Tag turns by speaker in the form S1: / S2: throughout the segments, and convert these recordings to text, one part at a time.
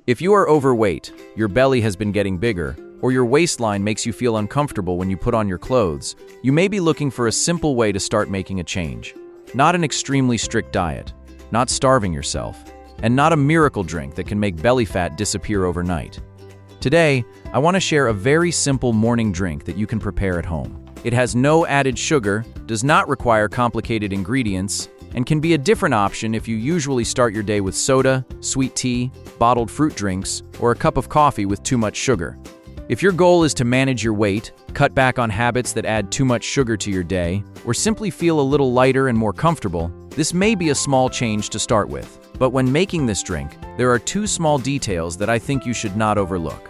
S1: If you are overweight, your belly has been getting bigger, or your waistline makes you feel uncomfortable when you put on your clothes, you may be looking for a simple way to start making a change. Not an extremely strict diet, not starving yourself, and not a miracle drink that can make belly fat disappear overnight. Today, I want to share a very simple morning drink that you can prepare at home. It has no added sugar, does not require complicated ingredients, and can be a different option if you usually start your day with soda, sweet tea, bottled fruit drinks, or a cup of coffee with too much sugar. If your goal is to manage your weight, cut back on habits that add too much sugar to your day, or simply feel a little lighter and more comfortable, this may be a small change to start with. But when making this drink, there are two small details that I think you should not overlook.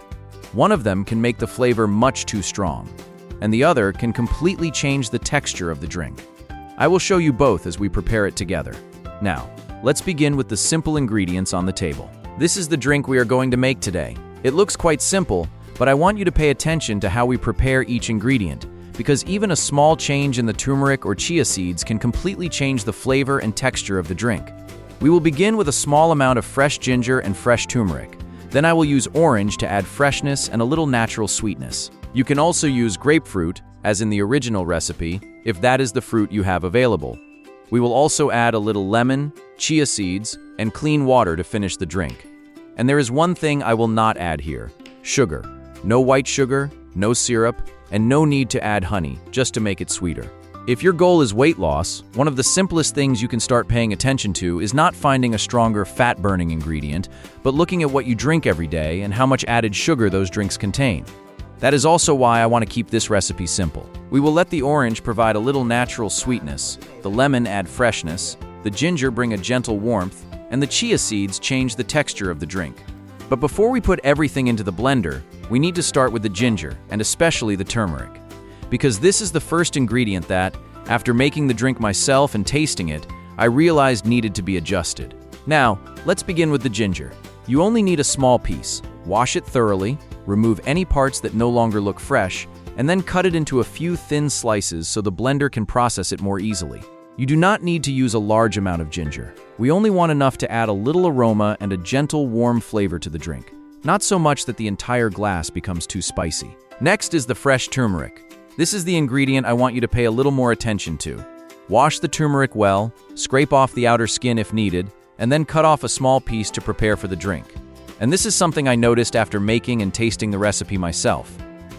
S1: One of them can make the flavor much too strong, and the other can completely change the texture of the drink. I will show you both as we prepare it together. Now, let's begin with the simple ingredients on the table. This is the drink we are going to make today. It looks quite simple, but I want you to pay attention to how we prepare each ingredient, because even a small change in the turmeric or chia seeds can completely change the flavor and texture of the drink. We will begin with a small amount of fresh ginger and fresh turmeric. Then I will use orange to add freshness and a little natural sweetness. You can also use grapefruit, as in the original recipe, if that is the fruit you have available. We will also add a little lemon, chia seeds, and clean water to finish the drink. And there is one thing I will not add here: sugar. No white sugar, no syrup, and no need to add honey, just to make it sweeter. If your goal is weight loss, one of the simplest things you can start paying attention to is not finding a stronger fat-burning ingredient, but looking at what you drink every day and how much added sugar those drinks contain. That is also why I want to keep this recipe simple. We will let the orange provide a little natural sweetness, the lemon add freshness, the ginger bring a gentle warmth, and the chia seeds change the texture of the drink. But before we put everything into the blender, we need to start with the ginger, and especially the turmeric. Because this is the first ingredient that, after making the drink myself and tasting it, I realized needed to be adjusted. Now, let's begin with the ginger. You only need a small piece. Wash it thoroughly, remove any parts that no longer look fresh, and then cut it into a few thin slices so the blender can process it more easily. You do not need to use a large amount of ginger. We only want enough to add a little aroma and a gentle, warm flavor to the drink. Not so much that the entire glass becomes too spicy. Next is the fresh turmeric. This is the ingredient I want you to pay a little more attention to. Wash the turmeric well, scrape off the outer skin if needed, and then cut off a small piece to prepare for the drink. And this is something I noticed after making and tasting the recipe myself.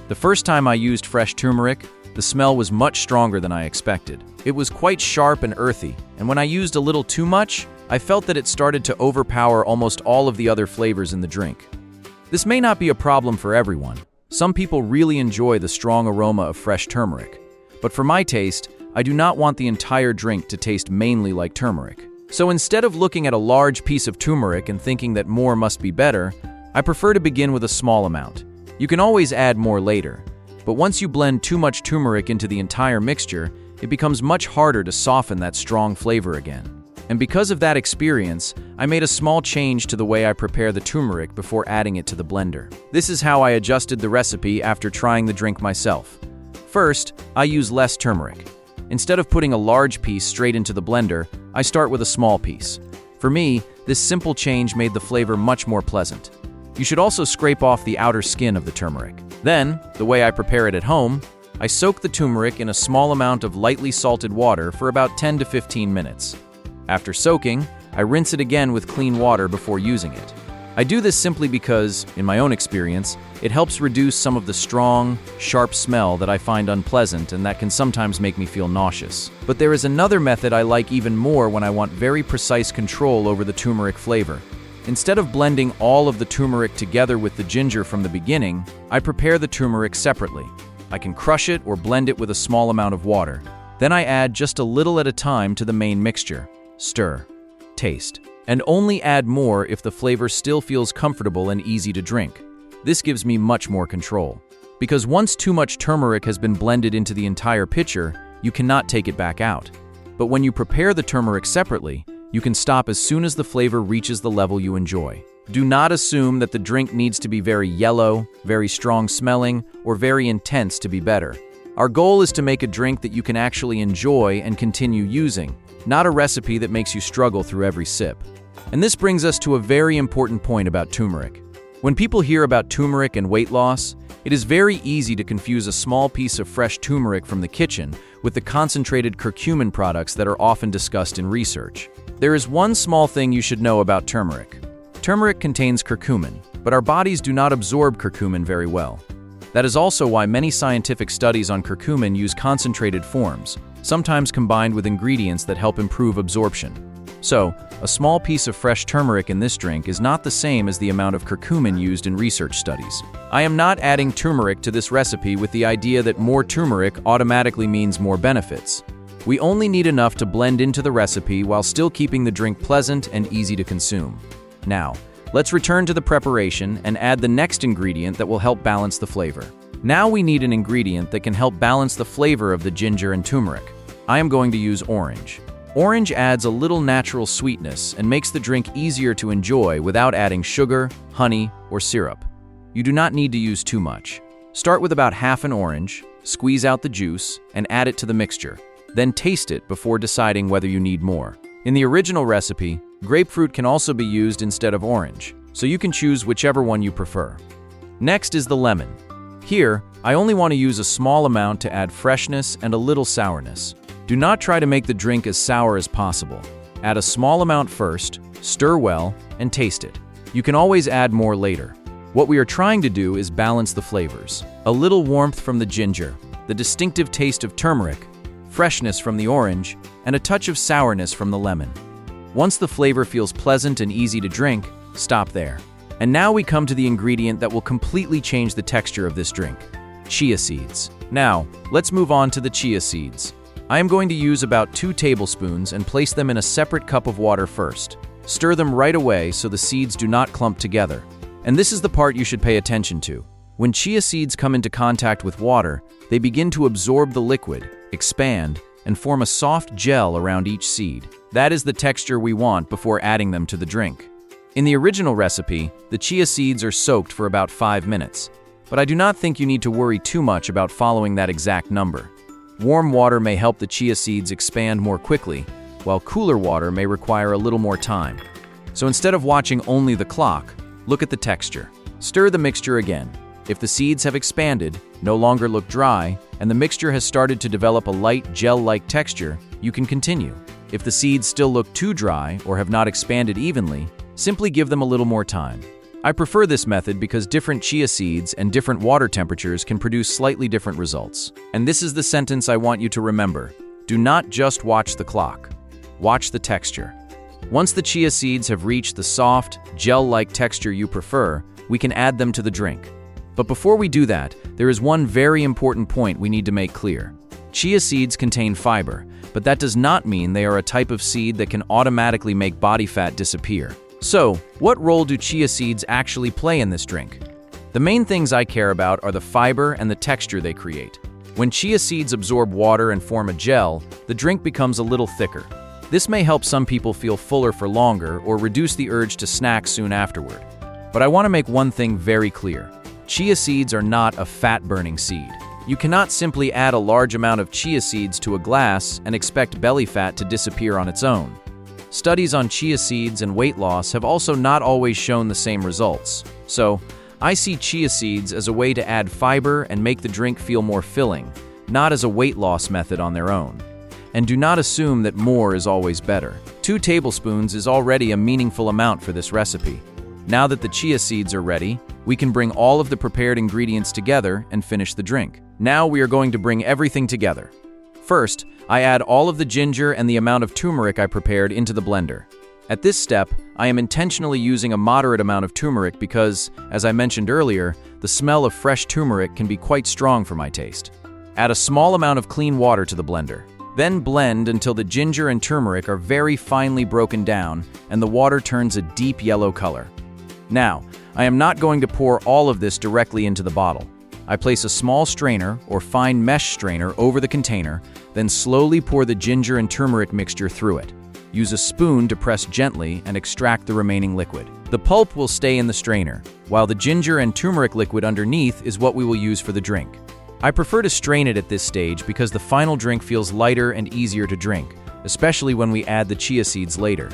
S1: The first time I used fresh turmeric, the smell was much stronger than I expected. It was quite sharp and earthy, and when I used a little too much, I felt that it started to overpower almost all of the other flavors in the drink. This may not be a problem for everyone. Some people really enjoy the strong aroma of fresh turmeric. But for my taste, I do not want the entire drink to taste mainly like turmeric. So instead of looking at a large piece of turmeric and thinking that more must be better, I prefer to begin with a small amount. You can always add more later. But once you blend too much turmeric into the entire mixture, it becomes much harder to soften that strong flavor again. And because of that experience, I made a small change to the way I prepare the turmeric before adding it to the blender. This is how I adjusted the recipe after trying the drink myself. First, I use less turmeric. Instead of putting a large piece straight into the blender, I start with a small piece. For me, this simple change made the flavor much more pleasant. You should also scrape off the outer skin of the turmeric. Then, the way I prepare it at home, I soak the turmeric in a small amount of lightly salted water for about 10 to 15 minutes. After soaking, I rinse it again with clean water before using it. I do this simply because, in my own experience, it helps reduce some of the strong, sharp smell that I find unpleasant and that can sometimes make me feel nauseous. But there is another method I like even more when I want very precise control over the turmeric flavor. Instead of blending all of the turmeric together with the ginger from the beginning, I prepare the turmeric separately. I can crush it or blend it with a small amount of water. Then I add just a little at a time to the main mixture. Stir, taste, and only add more if the flavor still feels comfortable and easy to drink. This gives me much more control. Because once too much turmeric has been blended into the entire pitcher, you cannot take it back out. But when you prepare the turmeric separately, you can stop as soon as the flavor reaches the level you enjoy. Do not assume that the drink needs to be very yellow, very strong smelling, or very intense to be better. Our goal is to make a drink that you can actually enjoy and continue using, not a recipe that makes you struggle through every sip. And this brings us to a very important point about turmeric. When people hear about turmeric and weight loss, it is very easy to confuse a small piece of fresh turmeric from the kitchen with the concentrated curcumin products that are often discussed in research. There is one small thing you should know about turmeric. Turmeric contains curcumin, but our bodies do not absorb curcumin very well. That is also why many scientific studies on curcumin use concentrated forms, sometimes combined with ingredients that help improve absorption. So, a small piece of fresh turmeric in this drink is not the same as the amount of curcumin used in research studies. I am not adding turmeric to this recipe with the idea that more turmeric automatically means more benefits. We only need enough to blend into the recipe while still keeping the drink pleasant and easy to consume. Now, let's return to the preparation and add the next ingredient that will help balance the flavor. Now we need an ingredient that can help balance the flavor of the ginger and turmeric. I am going to use orange. Orange adds a little natural sweetness and makes the drink easier to enjoy without adding sugar, honey, or syrup. You do not need to use too much. Start with about half an orange, squeeze out the juice, and add it to the mixture. Then taste it before deciding whether you need more. In the original recipe, grapefruit can also be used instead of orange, so you can choose whichever one you prefer. Next is the lemon. Here, I only want to use a small amount to add freshness and a little sourness. Do not try to make the drink as sour as possible. Add a small amount first, stir well, and taste it. You can always add more later. What we are trying to do is balance the flavors. A little warmth from the ginger, the distinctive taste of turmeric, freshness from the orange, and a touch of sourness from the lemon. Once the flavor feels pleasant and easy to drink, stop there. And now we come to the ingredient that will completely change the texture of this drink: chia seeds. Now, let's move on to the chia seeds. I am going to use about 2 tablespoons and place them in a separate cup of water first. Stir them right away so the seeds do not clump together. And this is the part you should pay attention to. When chia seeds come into contact with water, they begin to absorb the liquid, expand, and form a soft gel around each seed. That is the texture we want before adding them to the drink. In the original recipe, the chia seeds are soaked for about 5 minutes, but I do not think you need to worry too much about following that exact number. Warm water may help the chia seeds expand more quickly, while cooler water may require a little more time. So instead of watching only the clock, look at the texture. Stir the mixture again. If the seeds have expanded, no longer look dry, and the mixture has started to develop a light gel-like texture, you can continue. If the seeds still look too dry or have not expanded evenly, simply give them a little more time. I prefer this method because different chia seeds and different water temperatures can produce slightly different results. And this is the sentence I want you to remember. Do not just watch the clock. Watch the texture. Once the chia seeds have reached the soft, gel-like texture you prefer, we can add them to the drink. But before we do that, there is one very important point we need to make clear. Chia seeds contain fiber, but that does not mean they are a type of seed that can automatically make body fat disappear. So, what role do chia seeds actually play in this drink? The main things I care about are the fiber and the texture they create. When chia seeds absorb water and form a gel, the drink becomes a little thicker. This may help some people feel fuller for longer or reduce the urge to snack soon afterward. But I want to make one thing very clear. Chia seeds are not a fat-burning seed. You cannot simply add a large amount of chia seeds to a glass and expect belly fat to disappear on its own. Studies on chia seeds and weight loss have also not always shown the same results. So, I see chia seeds as a way to add fiber and make the drink feel more filling, not as a weight loss method on their own. And do not assume that more is always better. 2 tablespoons is already a meaningful amount for this recipe. Now that the chia seeds are ready, we can bring all of the prepared ingredients together and finish the drink. Now we are going to bring everything together. First, I add all of the ginger and the amount of turmeric I prepared into the blender. At this step, I am intentionally using a moderate amount of turmeric because, as I mentioned earlier, the smell of fresh turmeric can be quite strong for my taste. Add a small amount of clean water to the blender. Then blend until the ginger and turmeric are very finely broken down and the water turns a deep yellow color. Now, I am not going to pour all of this directly into the bottle. I place a small strainer or fine mesh strainer over the container, then slowly pour the ginger and turmeric mixture through it. Use a spoon to press gently and extract the remaining liquid. The pulp will stay in the strainer, while the ginger and turmeric liquid underneath is what we will use for the drink. I prefer to strain it at this stage because the final drink feels lighter and easier to drink, especially when we add the chia seeds later.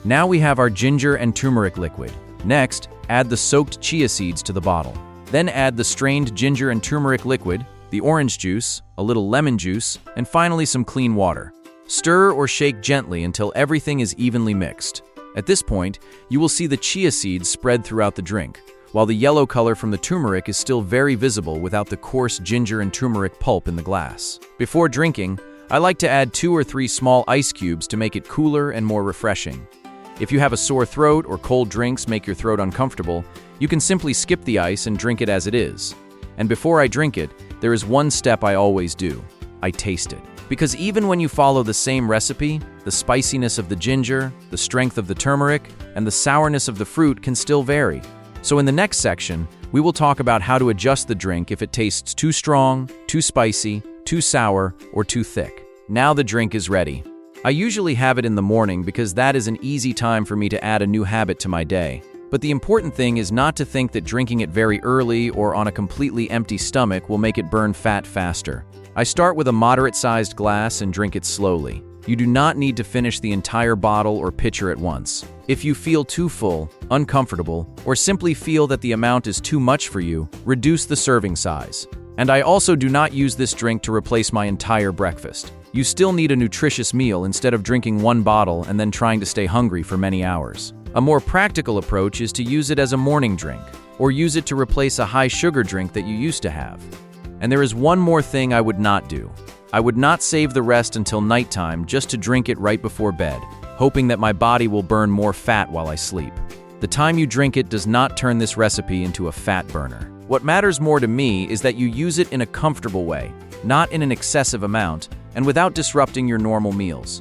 S1: Now we have our ginger and turmeric liquid. Next, add the soaked chia seeds to the bottle. Then add the strained ginger and turmeric liquid, the orange juice, a little lemon juice, and finally some clean water. Stir or shake gently until everything is evenly mixed. At this point, you will see the chia seeds spread throughout the drink, while the yellow color from the turmeric is still very visible without the coarse ginger and turmeric pulp in the glass. Before drinking, I like to add 2 or 3 small ice cubes to make it cooler and more refreshing. If you have a sore throat or cold drinks make your throat uncomfortable, you can simply skip the ice and drink it as it is. And before I drink it, there is one step I always do. I taste it. Because even when you follow the same recipe, the spiciness of the ginger, the strength of the turmeric, and the sourness of the fruit can still vary. So in the next section, we will talk about how to adjust the drink if it tastes too strong, too spicy, too sour, or too thick. Now the drink is ready. I usually have it in the morning because that is an easy time for me to add a new habit to my day. But the important thing is not to think that drinking it very early or on a completely empty stomach will make it burn fat faster. I start with a moderate-sized glass and drink it slowly. You do not need to finish the entire bottle or pitcher at once. If you feel too full, uncomfortable, or simply feel that the amount is too much for you, reduce the serving size. And I also do not use this drink to replace my entire breakfast. You still need a nutritious meal instead of drinking one bottle and then trying to stay hungry for many hours. A more practical approach is to use it as a morning drink, or use it to replace a high-sugar drink that you used to have. And there is one more thing I would not do. I would not save the rest until nighttime just to drink it right before bed, hoping that my body will burn more fat while I sleep. The time you drink it does not turn this recipe into a fat burner. What matters more to me is that you use it in a comfortable way, not in an excessive amount, and without disrupting your normal meals.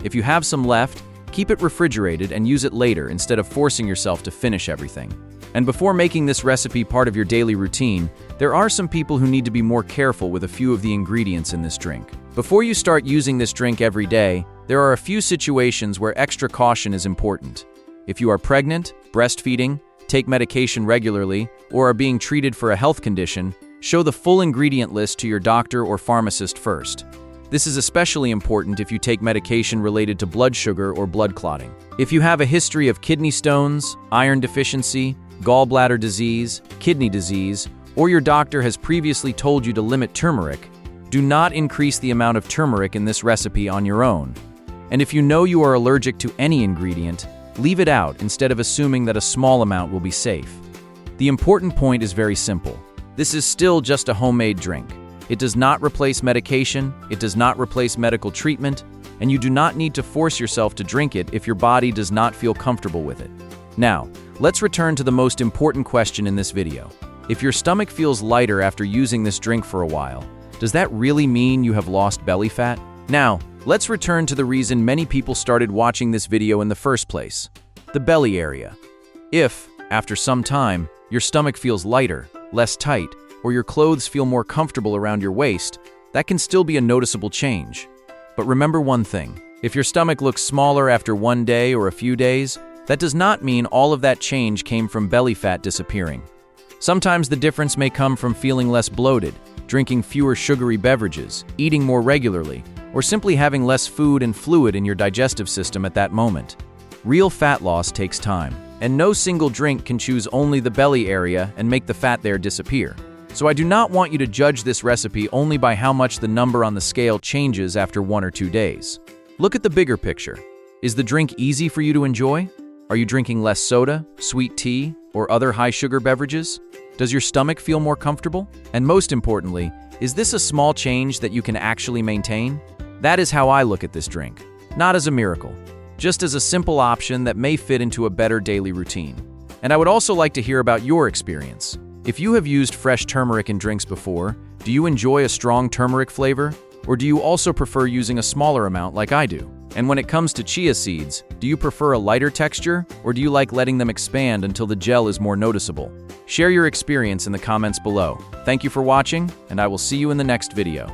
S1: If you have some left, keep it refrigerated and use it later instead of forcing yourself to finish everything. And before making this recipe part of your daily routine, there are some people who need to be more careful with a few of the ingredients in this drink. Before you start using this drink every day, there are a few situations where extra caution is important. If you are pregnant, breastfeeding, take medication regularly, or are being treated for a health condition, show the full ingredient list to your doctor or pharmacist first. This is especially important if you take medication related to blood sugar or blood clotting. If you have a history of kidney stones, iron deficiency, gallbladder disease, kidney disease, or your doctor has previously told you to limit turmeric, do not increase the amount of turmeric in this recipe on your own. And if you know you are allergic to any ingredient, leave it out instead of assuming that a small amount will be safe. The important point is very simple. This is still just a homemade drink. It does not replace medication, it does not replace medical treatment, and you do not need to force yourself to drink it if your body does not feel comfortable with it. Now, let's return to the most important question in this video. If your stomach feels lighter after using this drink for a while, does that really mean you have lost belly fat? Now, let's return to the reason many people started watching this video in the first place: the belly area. If, after some time, your stomach feels lighter, less tight, or your clothes feel more comfortable around your waist, that can still be a noticeable change. But remember one thing: if your stomach looks smaller after one day or a few days, that does not mean all of that change came from belly fat disappearing. Sometimes the difference may come from feeling less bloated, drinking fewer sugary beverages, eating more regularly, or simply having less food and fluid in your digestive system at that moment. Real fat loss takes time, and no single drink can choose only the belly area and make the fat there disappear. So I do not want you to judge this recipe only by how much the number on the scale changes after 1 or 2 days. Look at the bigger picture. Is the drink easy for you to enjoy? Are you drinking less soda, sweet tea, or other high-sugar beverages? Does your stomach feel more comfortable? And most importantly, is this a small change that you can actually maintain? That is how I look at this drink. Not as a miracle, just as a simple option that may fit into a better daily routine. And I would also like to hear about your experience. If you have used fresh turmeric in drinks before, do you enjoy a strong turmeric flavor? Or do you also prefer using a smaller amount like I do? And when it comes to chia seeds, do you prefer a lighter texture, or do you like letting them expand until the gel is more noticeable? Share your experience in the comments below. Thank you for watching, and I will see you in the next video.